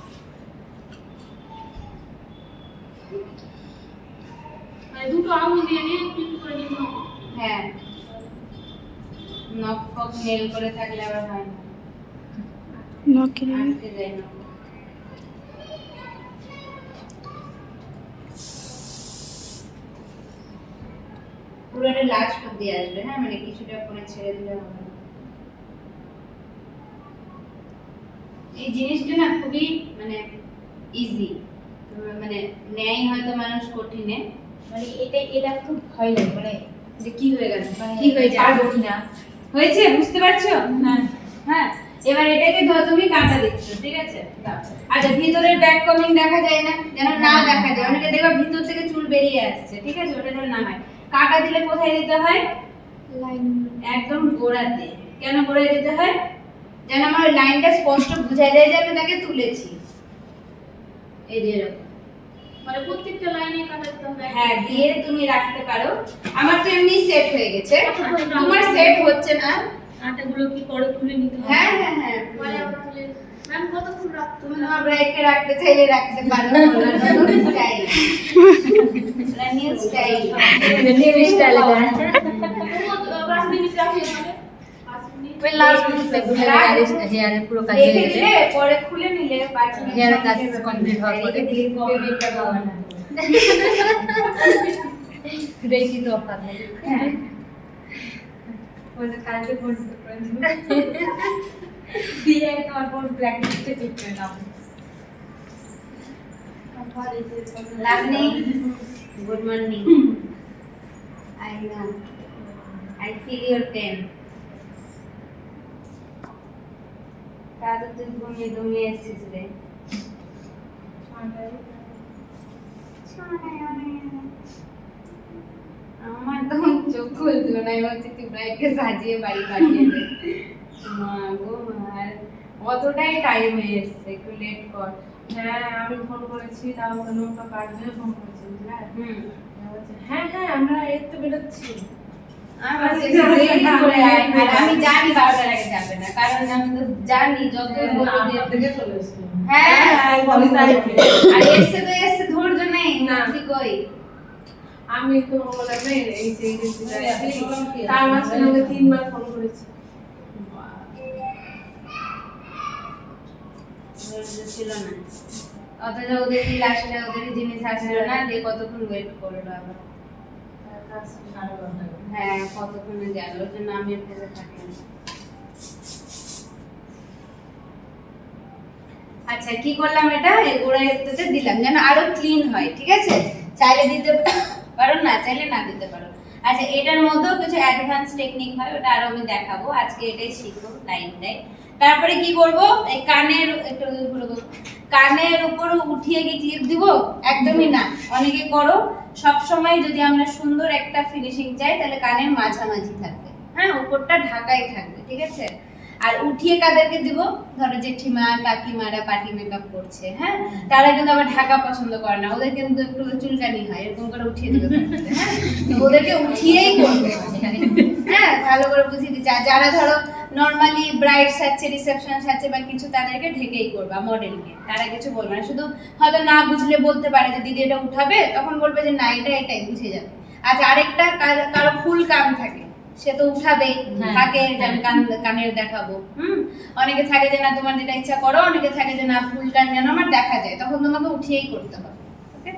মানে দুটো আঙুল দিয়ে নিয়ে ক্লিপ করে নিতে হবে। হ্যাঁ নখ ফক নেল করে থাকলে আবার হয় না, নখের আটকে যায় না। পুরোটা লাস্ট অব্দি আসবে, হ্যাঁ মানে কিছুটা পরে ছেড়ে দিলে হবে না। এই জিনিসটা না খুবই মানে ইজি, মানে নেয় হয়তো মানুষ কঠিনে, মানে এটা খুব ভয় লাগে, মানে যে কি হয়ে গেল, মানে কি হয়ে যায়, পারবো কিনা। হয়েছে বুঝতে পারছো? হ্যাঁ এবার এটাকে ধরো তুমি কাঁটা দিচ্ছ, ঠিক আছে? আচ্ছা ভিতরের ব্যাক কমিং দেখা যায় না, যেন না দেখা যায়, অনেকে দেখবা ভিতর থেকে চুল বেরিয়ে আসছে, ঠিক আছে? ওটা যেন না হয়। কাঁটা দিলে কোথায় দিতে হয়? লাইন একদম গোড়াতে। কেন গোড়ায় দিতে হয়? যেন আমার লাইনটা স্পষ্ট বোঝা যায় যে আমি তাকে তুলেছি। এই যে এরকম। মানে প্রত্যেকটা লাইনে কাটাতে হবে। হ্যাঁ দিয়ে তুমি রাখতে পারো। আমার তো এমনি সেট হয়ে গেছে, তোমার সেট হচ্ছে না। আটাগুলো কি পরে খুলে নিতে হবে? হ্যাঁ হ্যাঁ হ্যাঁ পরে আবার খুলে ম্যাম কতক্ষণ রাখতে তুমি হবে? তোমার ব্রাইডকে রাখতে চাইলে রাখতে পারো, style new style. New style এটা। 5 মিনিট রাখতে হবে। 5 মিনিট। ওই লাস্ট মুহূর্তে বুঝে হেয়ারে পুরো কাজ হয়ে রেখে গেলে দিলে পরে খুলে নিলে 5 মিনিট হেয়ারের কাজ কমপ্লিট হওয়ার পরে রেখে দিলে বেবিটা পাওয়া না। দেখি তো আপনার হ্যাঁ বলে কালকে পর্যন্ত দিয়ে তোমার পর প্র্যাকটিসটা চেক করে নাও। Lovely. Good morning. I know. I feel your pain. কারো তুই ঘুমিয়ে ঘুমিয়ে এসেছিস রে। আমার তো চোখ খুলছিল না, এবার তুই ব্রাইডকে সাজিয়ে বাড়ি পাঠিয়ে দে। মা গো মা, আর অতটাই টাইম হয়ে এসছে, একটু লেট কর। হ্যাঁ আমি ফোন করেছি, তাও কেন একটা কাজ দিয়ে ফোন করেছি বুঝলে। হুম হ্যাঁ হ্যাঁ আমরা এই তো বেরোচ্ছি। আমার দেরি করে আয়। আর আমি জানি 12টার আগে যাবে না, কারণ আমি তো জানি যত বলবো যে থেকে চলে এসেছি। হ্যাঁ বলি তাই। আর এসে তো এসে ধৈর্য নেই না ঠিক ওই আমি তো বলে নেই এই সেই তার মাঝখানে আমাকে 3বার ফোন করেছি। ধৈর্য ছিল না, অথচ ওদেরই লাস্টে ওদেরই জিনিস আসলো না, দিয়ে কতক্ষণ ওয়েট করলো আবার। হ্যাঁ কতক্ষণে গেল, ওর জন্য আমি ফেলে থাকলাম। আচ্ছা কি করলাম, এটা এই গোড়া এতে দিলাম যেন আরো ক্লিন হয়, ঠিক আছে? চাইলে দিতে পারো, না চাইলে না দিতে পারো। আচ্ছা এটার মধ্যেও কিছু অ্যাডভান্স টেকনিক হয়, ওটা আরো আমি দেখাবো, আজকে এটাই শিখবো লাইনটাই। তারপরে কি করব, এই কানের একটু কানের উপর উঠিয়ে কি ক্লিপ দিব? একদমই না। অনেকে করো, সব সময় যদি আমরা সুন্দর একটা ফিনিশিং চাই তাহলে কানের মাঝামাঝি থাকবে, হ্যাঁ উপরটা ঢাকাই থাকবে, ঠিক আছে? আর উঠিয়ে কাদেরকে দিব, ধরো জেঠিমা কাকিমারা পার্টি মেকআপ করছে, হ্যাঁ তারা কিন্তু আবার ঢাকা পছন্দ করে না, ওদের কিন্তু একটু চুলকানি হয়, এরকম করে উঠিয়ে দিতে পারবে, হ্যাঁ তো ওদেরকে উঠিয়েই করবে, হ্যাঁ ভালো করে বুঝিয়ে দিচ্ছে। আর যারা ধরো নরমালি ব্রাইড সাজছে, রিসেপশন সাজছে বা কিছু, তাদেরকে ঢেকেই করবা, মডেলকে, তারা কিছু বলবে না। শুধু হয়তো না বুঝলে বলতে পারে যে দিদি এটা উঠাবে, তখন বলবে যে না এটাই বুঝে যাবে। আচ্ছা আরেকটা কারো ফুল কান থাকে, সে তো উঠাবেই, থাকে যে আমি কানের দেখাবো, অনেকে থাকে যে না তোমার যেটা ইচ্ছা করো, অনেকে থাকে যে না ফুল কান যেন আমার দেখা যায়, তখন তোমাকে উঠিয়েই করতে হবে, ওকে?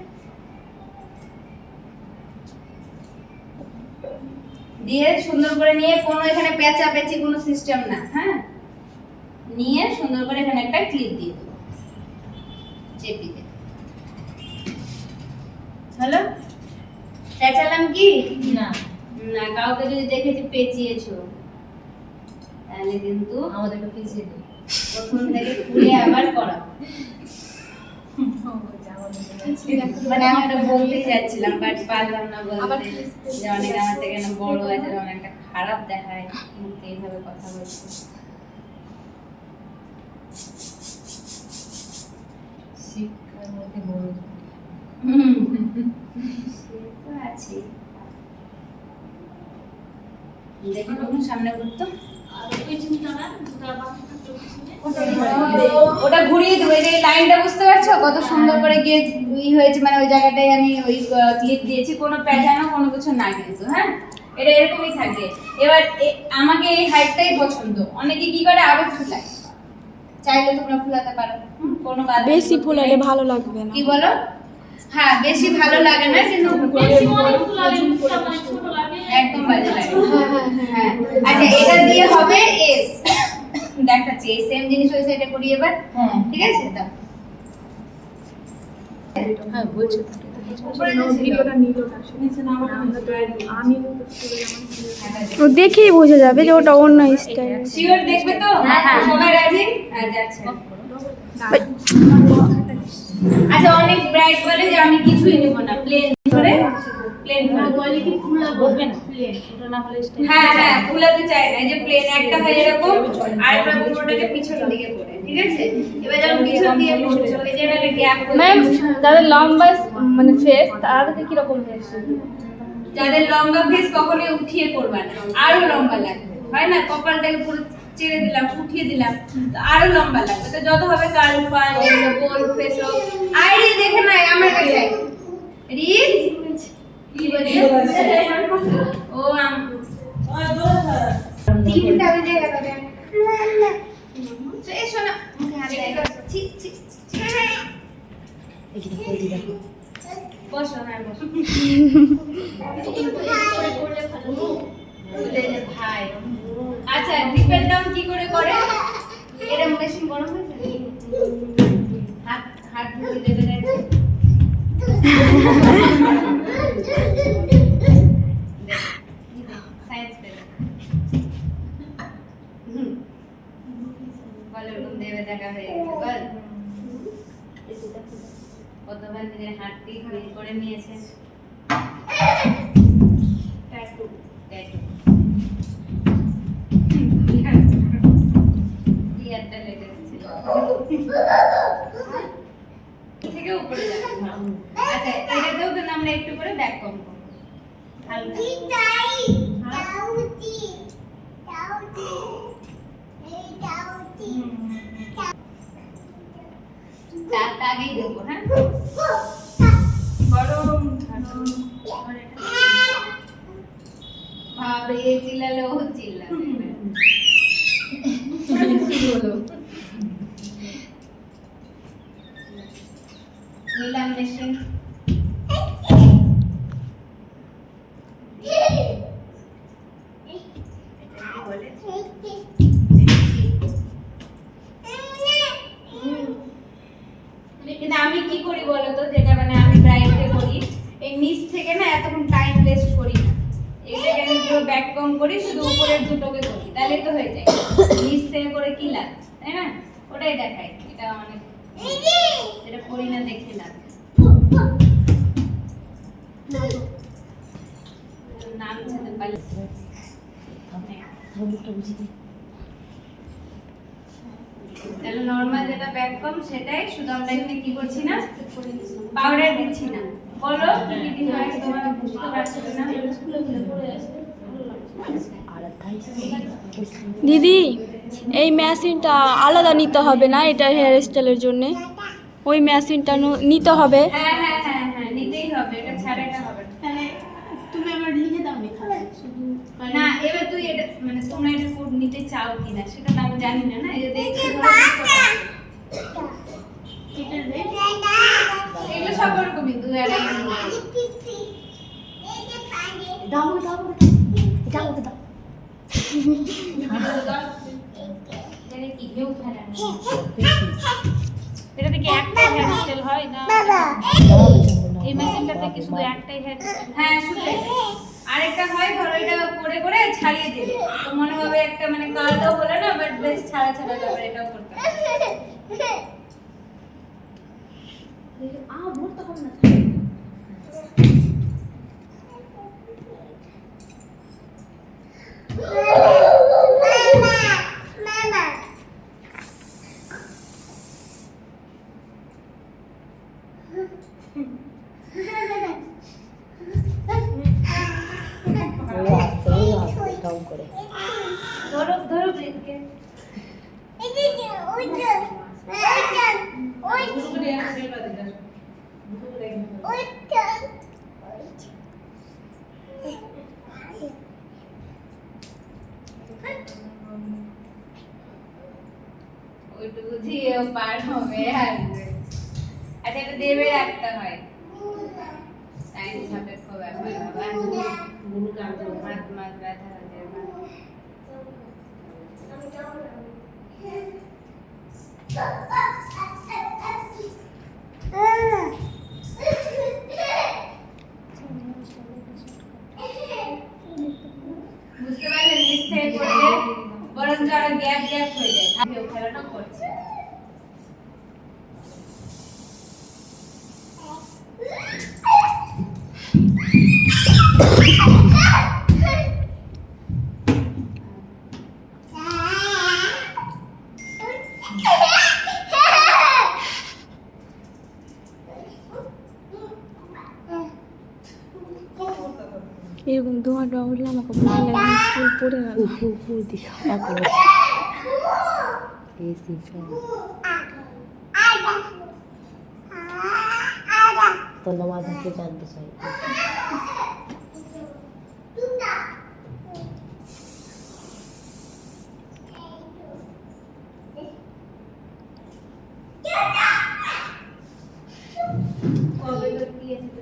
দিয়ে সুন্দর করে নিয়ে কোনো এখানে পেঁচা পেঁচি কোনো সিস্টেম না, হ্যাঁ নিয়ে সুন্দর করে এখানে একটা ক্লিপ দিয়ে দেবো, চেপে দে। হ্যালো, পেঁচালাম কি না না? কাউকে যদি দেখেছি পেঁচিয়েছো তাহলে কিন্তু আমাদেরকে পিছিয়ে দিই। প্রথম থেকে খুলে আবার করা। মানে আমি এটা বলতেই যাচ্ছিলাম বাট পারলাম না বলতে, যে অনেক আমার থেকে না বড় আছে, অনেকটা খারাপ দেখায় মুখে এইভাবে কথা বলছে। শিক্ষার মধ্যে বড় সে তো আছে। দেখি কখন সামনে ঘুরতো, ওটা ঘুরিয়ে দেবো। এই লাইনটা বুঝতে পারছো কত সুন্দর করে গিয়ে হয়েছে, মানে ওই জায়গাটায় আমি ওই ক্লিপ দিয়েছি, কোনো প্যাঁচানো কোনো কিছু না কিন্তু, হ্যাঁ এটা এরকমই থাকে। এবার আমাকে এই হাইটটাই পছন্দ, অনেকে কি করে আরো ফুলায়, চাইলে তোমরা ফুলাতে পারো, কোনো বাদ নেই। বেশি ফুলালে ভালো লাগবে না। কি বলো? হ্যাঁ বেশি ভালো লাগে না, কিন্তু একদম বাজে লাগে। হ্যাঁ আচ্ছা এটা দিয়ে হবে এস, দেখাচ্ছি এই সেম জিনিস ওই সাইডে করি এবার, হ্যাঁ ঠিক আছে? দাও হ্যাঁ বলছি তো। উপরে যে ছিল। নিচে নামানো আমি ও দেখেই বোঝা যাবে যে ওটা অন্য স্টাইল। শিওর দেখবে তো? সবাই রাজি? যাচ্ছে। আচ্ছা অনেক ব্রাইট বলে যে আমি কিছুই নেব না, প্লেন করে প্লেন করে বলে কি ফুলা বলবে না ওটা না হলে স্টাইল। হ্যাঁ হ্যাঁ ফুলাতে চাই না, এই যে প্লেন একটা হয় এরকম, আর একটা পুরোটাকে পিছন দিকে পড়ে, ঠিক আছে? এবার যখন পিছন দিয়ে পড়ছো এই যে একটা গ্যাপ, ম্যাম যাদের লম্বা মানে ফেস তাদেরকে কি রকম ফেস? যাদের লম্বা ফেস কখনোই উঠিয়ে করবা না, আরো লম্বা লাগবে, হয় না? কপালটাকে পুরো ছেড়ে দিলাম, উঠিয়ে দিলাম, তো আরো লম্বা লাগবে। তো যত হবে কার্ল ফান এগুলো গোল ফেস হোক, আইডি দেখে নাই আমার কাছে রিল কি বলছে ও তিনটা বেজে গেল রে। এসো না মুখে হাত দেয়, ছি ছি বসো না বসো। ভাই আচ্ছা ট্রিপল ডাউন কি করে করে? এরকম মেশিন গরম হয়েছে, হাত হাত ধুয়ে দেবে দেখো। সায়েন্স পেলে বলে ওরকম দেবে দেখা হয়ে গেছে বল। কতবার নিজের হাতটি ক্লিন করে নিয়েছে। ট্যাটু ট্যাটু টিয়ারটা লেগেছে। করে ব্যাক কম করো হালকা। তার আগেই দেবো, হ্যাঁ গরম বাপরে চিল্লালে ও চিল্লাবে। নিলাম মেশিন। কিন্তু আমি কি করি বলতো, যেটা মানে আমি ব্রাইডে করি, এই নিচ থেকে না এতক্ষণ টাইম ওয়েস্ট করি না, এটাকে আমি পুরো ব্যাক কম করি, শুধু উপরের দুটোকে করি, তাহলে তো হয়ে যায়। নিচ থেকে করে কি লাভ, তাই না? ওটাই দেখাই, এটা অনেক এটা করি না দেখে লাভ। নাম ছাড়তে পারি তাহলে নরমাল যেটা ব্যাক কম সেটাই, শুধু আমরা এখানে কি করছি না, পাউডার দিচ্ছি না। বলো কি কি হয় তোমরা বুঝতে পারছো না? দিদি এই মেশিনটা আলাদা নিতে হবে না এটা হেয়ার স্টাইলের জন্য? ওই মেশিনটা নিতে হবে? হ্যাঁ হ্যাঁ হ্যাঁ হ্যাঁ নিতেই হবে, এটা ছাড়া এটা হবে না। তাহলে তুমি আমার লিখে দাও নি খাতা শুধু না এবার তুই এটা মানে তোমরা এটা কোড নিতে চাও কিনা সেটা তো আমি জানি না, না এই যে দেখছি ধরো এটা রেট এগুলো সব রকমই 2 আড়াই দাও দাও দাও দাও এটা কি কেউ ফেলে না। এটাতে কি একটা হেয়ার স্টাইল হয় না? এই মেশিনটাতে কি শুধু একটাই হেয়ার স্টাইল? হ্যাঁ শুধু এটাই। আরেকটা হয় ধরো এটা করে করে ছাড়িয়ে দিলে তো মনে হবে একটা মানে কার্ডও হলো না, বাট বেশ ছাড়া ছাড়া যাবে, এটাও করতে হবে। ভর্তা হবে না ধরো ধরো ব্রেডকে ওইটুকু দিয়েও পার হবে আসবে। আচ্ছা এটা দেবে রাখতে হয়, টাইম সাপেক্ষ ব্যাপার বাবা, হাত মাছ ব্যথা হয়ে যাবে। বুঝতে পারলে নিচ থেকে করলে বরঞ্চ আরো গ্যাপ গ্যাপ হয়ে যায়, কেউ খেলাটা করছে। এরকম ধোঁয়া টোয়া উঠলে আমাকে ভয় লাগে, চুল পড়ে গেল। ধন্যবাদ জানতে চাই। কবে তো কি আছে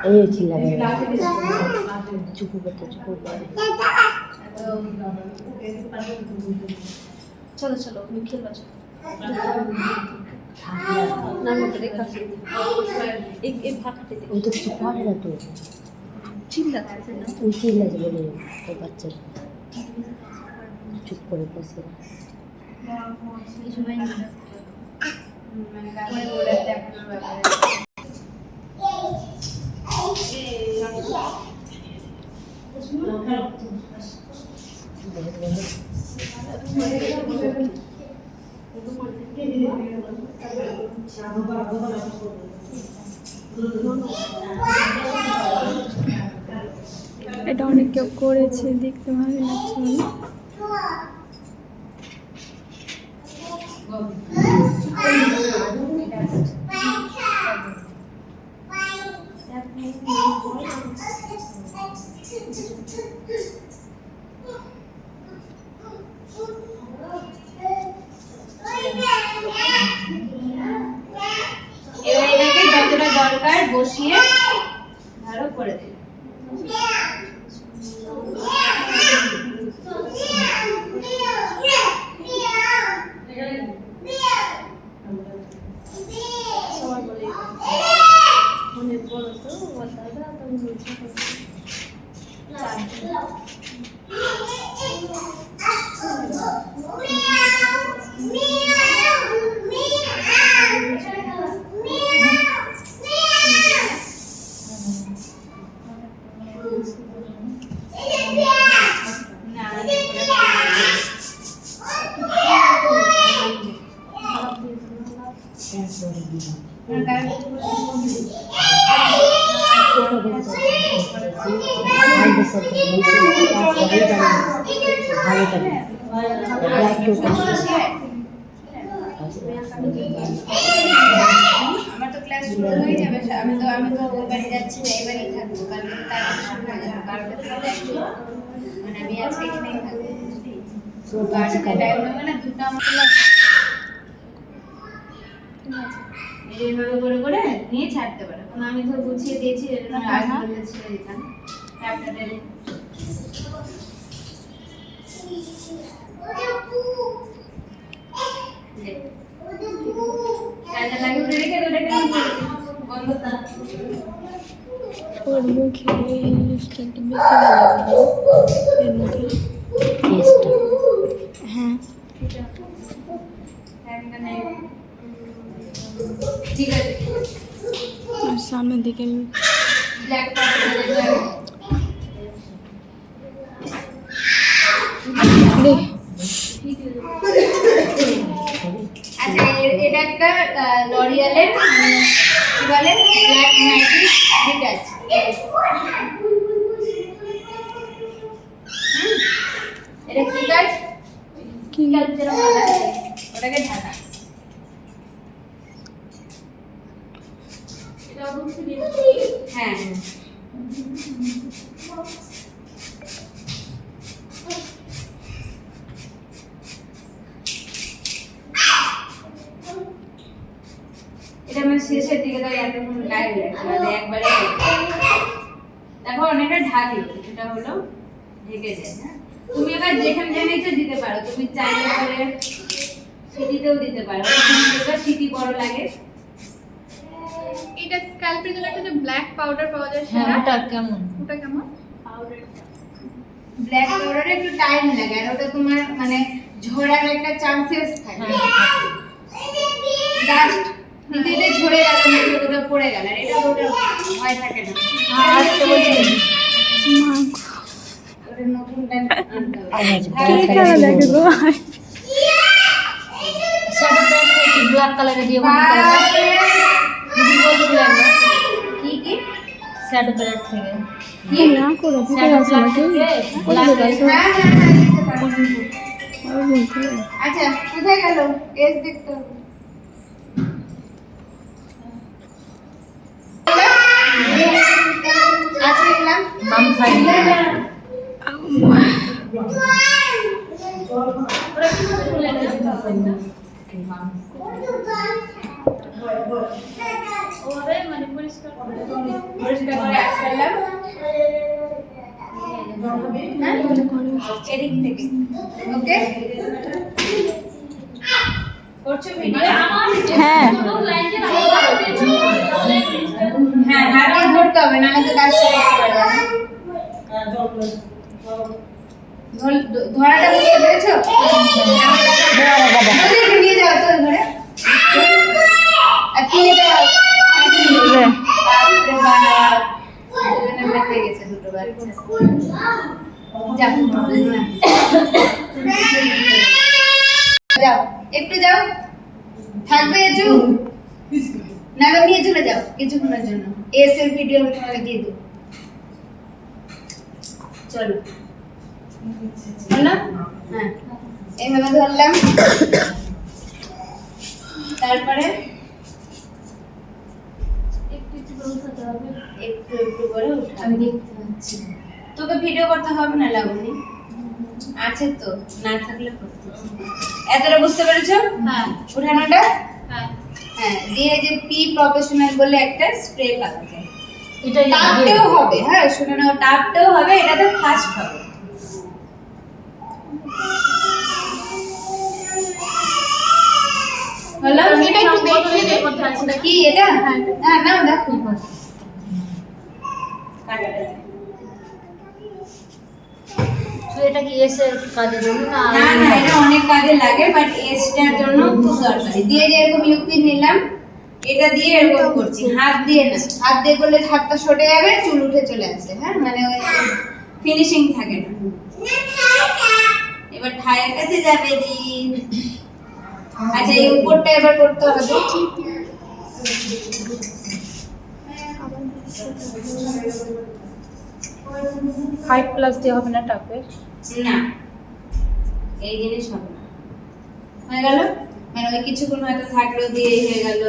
এই চিল্লাবে চুপ করতে চলো চলো তুমি খেলবা চলো। এই ফাঁকাতে ওই তো কিছু করে না তো, চিল্লাচ্ছে না। ওই চিল্লাছে বলে ওই বাচ্চা চুপ করে বসে। কিছু মানে কাছে বলে দেখানোর ব্যাপারে এটা অনেক কেউ করেছে, দেখতে ভালো লাগছে অনেক। এবার এটাকে যতটা দরকার বসিয়ে ধরো করে দিই। আমার তো ক্লাস শুরু হয়ে যাবে, আমি তো ওই বাড়ি যাচ্ছি না, এবারেই থাকবো, কারণ তার শুরু হয়ে যাবে, কারোটা থেকে মানে আমি আজকে এখানেই থাকবো। কারোটা টাইম হবে না, দুটো আমার এইভাবে করে করে নিয়ে ছাড়তে পারো। কারণ আমি তো গুছিয়ে দিয়েছি, এজন্য আগে বলে ছেড়ে দিতাম। আপনাদের ওর মুখে এই জিনিসটা বেশি ভালো লাগে এর মুখে। টেস্টটা হ্যাঁ, ঠিক আছে। আর সামনের দিকে ব্ল্যাক পাউডার দেখ। আচ্ছা, এটা একটা লরিয়ালের কি বলে ব্ল্যাক নাইটি ডিটাচ। এটা কি কাজ? কি ওটাকে ঢাকা। হ্যাঁ এটা আমার শেষের দিকে তো এতক্ষণ লাইভ রাখছি, একবারে দেখো অনেকটা ঢাকি, এটা হলো ঢেকে যায়। হ্যাঁ, তুমি এবার যেখানে জানিয়েছো দিতে পারো, তুমি চাইলে পরে সিটিতেও দিতে পারো, সিটি বড় লাগে। এটা স্ক্যাল্পের জন্য একটা যে ব্ল্যাক পাউডার পাওয়া যায় সেটা ওটা কেমন? ওটা কেমন? ব্ল্যাক পাউডারে একটু টাইম লাগে, আর ওটা তোমার মানে ঝরার একটা চান্সেস থাকে। ডাস্ট দিতে দিতে ঝরে গেল, মেঝে কোথাও পড়ে গেল, আর এটা ওটা ভয় থাকে না। ওটা নতুনটা আনতে হবে। কেমন লাগে গো? ব্ল্যাক কালারের দিয়ে বাপরে! বলছিলাম না কি কি? শ্যাডো প্যালেট থেকে কি না করো, দিতে আছে নাকি? করে দেবে আছে। হ্যাঁ হ্যাঁ হ্যাঁ, দিতে পারো। আর বলতে হবে। আচ্ছা, কোথায় গেল? এস দেখতে হবে। আচ্ছা, এলাম। বাম সাইডে পরিষ্কার করে আসলাম। হ্যাঁ, এদিক থেকে। ওকে? করছো ভিডিও? হ্যাঁ, হ্যাঁ, হাতে ধরতে হবে, নাহলে তো কাজ শেষ করতে পারবে না। ধরাটা বুঝতে পেরেছো? ওদেরকে নিয়ে যাও তো ঘরে। আর কি এটা? বাপরে বাপ, দুজনে বেঁচে গেছে দুটো বাচ্চা। যাও, যাও একটু যাও, থাকবে একটু নাগর নিয়ে চলে যাও কিছুক্ষণের জন্য। এস এর ভিডিও আমি তোমাকে দিয়ে দেবো, চলো হলো? হ্যাঁ এইভাবে ধরলাম, তারপরে একটু একটু করে আমি উঠাবো। দেখতে পাচ্ছি। তোকে ভিডিও করতে হবে না লাবণী, আছে তো, না থাকলে করতে হবে। এতটা বুঝতে পেরেছো? হ্যাঁ উঠানোটা হ্যাঁ হ্যাঁ, দিয়ে যে পি প্রফেশনাল বলে একটা স্প্রে পাওয়া যায়, এটাই টাপটেও হবে। হ্যাঁ শুনে নাও, টাপটেও হবে, এটাতে ফাস্ট হবে। হলো? এটা একটু দেখিয়ে দে। কি এটা? হ্যাঁ নাও দেখো। তো এটা কি এসের কাজের জন্য না? না না, এটা অনেক কাজে লাগে, বাট এসটার জন্য খুব দরকারি। দিয়ে যে এরকম ইউপি নিলাম, এটা দিয়ে এরকম করছি, হাত দিয়ে না, হাত দিয়ে করলে হাতটা সরে যাবে, চুল উঠে চলে আসে। হ্যাঁ মানে ওই ফিনিশিং থাকে না। এবার ঠায়ের কাছে যাবে দিন। আচ্ছা এই উপরটা এবার করতে হবে তো। 5+ দিয়ে হবে না টাপের? না এই জিনিস হবে না, হয়ে গেল। মানে ওই কিছুক্ষণ হয়তো থাকলো, দিয়ে হয়ে গেল।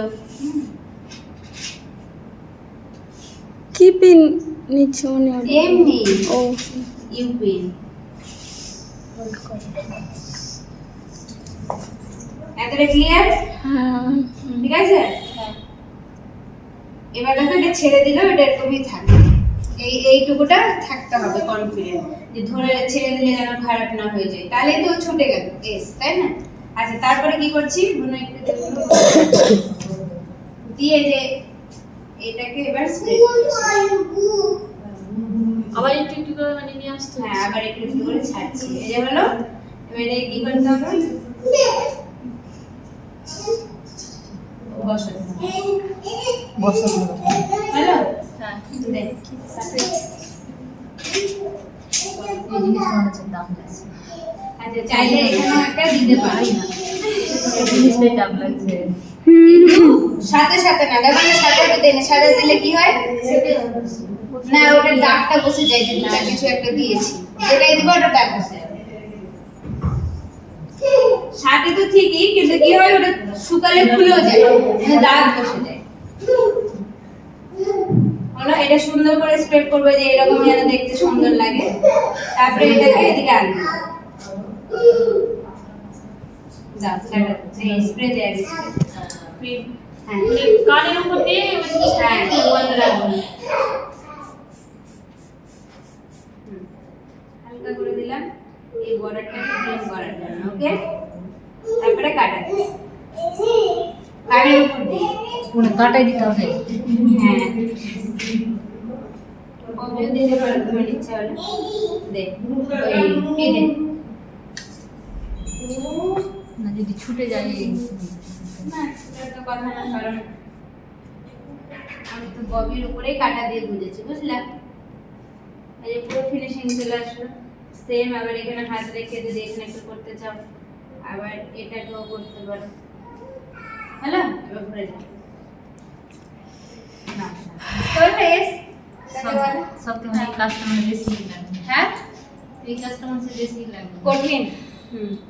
কি পিন নিচ্ছে মনে হয়? এমনি ও ইউপি। এতটা ক্লিয়ার? হ্যাঁ। ঠিক আছে, এবার দেখো এটা ছেড়ে দিলেও এটা এরকমই থাকবে। এইটুকুটা থাকতে হবে কনফিডেন্ট, যে ধরে ছেড়ে দিলে যেন খারাপ না হয়ে যায়, তাহলেই তো ছুটে গেল কেস, তাই না? আচ্ছা তারপরে কি করছি, মনে একটু দিয়ে যে এটাকে এবার স্প্রে আবার একটু একটু করে মানে নিয়ে আসতে হবে। হ্যাঁ আবার একটু একটু করে ছাড়ছি। এই যে হলো, এবারে কি করতে হবে, বসাতে হবে। বসাতে হলো? হ্যাঁ দেখ। এই জিনিসটা হচ্ছে দাম আছে। আচ্ছা চাইলে এখানেও একটা দিতে পারি, এই জিনিসটাই দাম লাগছে। সাথে সাথে না, দেখো না সাথে সাথে দেয় না, সাথে দিলে কি হয় না, ওটার দাগটা বসে যায়, যে না কিছু একটা দিয়েছি, যেটাই দিব ওটা দাগ বসে যাবে। সাথে তো ঠিকই, কিন্তু কি হয় ওটা শুকালে খুলেও যায়, মানে দাগ বসে যায়। হলো, এটা সুন্দর করে স্প্রেড করবে, যে এরকম যেন দেখতে সুন্দর লাগে। তারপরে এটাকে এদিকে আনবে, দাও সেটা এই স্প্রে দেয়া গেছে। হ্যাঁ কানের উপর দিয়ে হ্যাঁ বন্ধ রাখবো না। হালকা করে দিলাম এই বর্ডারটাকে ব্লেন্ড করার জন্য। ওকে, তারপরে কাটা, কানের উপর দিয়ে মানে কাটাই দিতে হবে। হ্যাঁ কপিও দিতে পারো তোমার ইচ্ছা হলে। দে এই দে না যদি ছুটে যায় না, সেটা তো কথা না, কারণ আমি তো ববির উপরেই কাটা দিয়ে বুঝেছি, বুঝলাম। এই যে পুরো ফিনিশিং চলে আসলো। সেম আবার এখানে হাত রেখে যদি এখানে একটু করতে চাও, আবার এটাকেও করতে পারো। হ্যালো, এবার ঘুরে যাও না তোর ফেস সব থেকে কাস্টমার বেশি লাগে। হ্যাঁ এই কাস্টমার সে বেশি লাগে। কঠিন। হুম